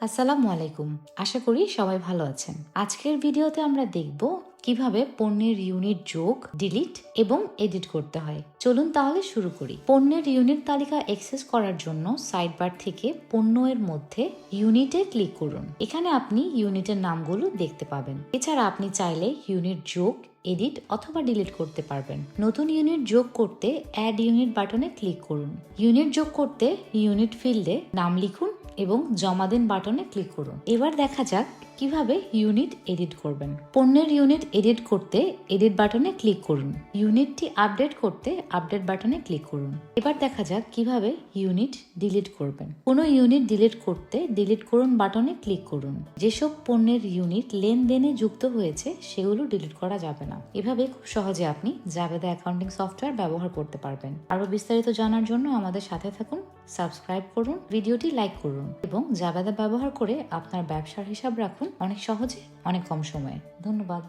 আসসালামু আলাইকুম। আশা করি সবাই ভালো আছেন। আজকের ভিডিওতে আমরা দেখব কিভাবে পণ্যের ইউনিট যোগ, ডিলিট এবং এডিট করতে হয়। চলুন তাহলে শুরু করি। পণ্যের ইউনিট তালিকা অ্যাক্সেস করার জন্য সাইড বার থেকে পণ্য এর মধ্যে ইউনিটে ক্লিক করুন। এখানে আপনি ইউনিটের নামগুলো দেখতে পাবেন। এছাড়া আপনি চাইলে ইউনিট যোগ, এডিট অথবা ডিলিট করতে পারবেন। নতুন ইউনিট যোগ করতে অ্যাড ইউনিট বাটনে ক্লিক করুন। ইউনিট যোগ করতে ইউনিট ফিল্ডে নাম লিখুন এবং জমা দিন বাটনে ক্লিক করুন। এবার দেখা যাক কিভাবে ইউনিট এডিট করবেন। পণ্যের ইউনিট এডিট করতে এডিট বাটনে ক্লিক করুন। ইউনিটটি আপডেট করতে আপডেট বাটনে ক্লিক করুন। এবার দেখা যাক কিভাবে ইউনিট ডিলিট করবেন। কোনো ইউনিট ডিলিট করতে ডিলিট করুন বাটনে ক্লিক করুন। যেসব পণ্যের ইউনিট লেনদেনে যুক্ত হয়েছে সেগুলো ডিলিট করা যাবে না। এভাবে খুব সহজে আপনি জাবেদা অ্যাকাউন্টিং সফটওয়্যার ব্যবহার করতে পারবেন। আরো বিস্তারিত জানার জন্য আমাদের সাথে থাকুন, সাবস্ক্রাইব করুন, ভিডিওটি লাইক করুন এবং জাবেদা ব্যবহার করে আপনার ব্যবসার হিসাব রাখুন অনেক সহজে, অনেক কম সময়ে। ধন্যবাদ।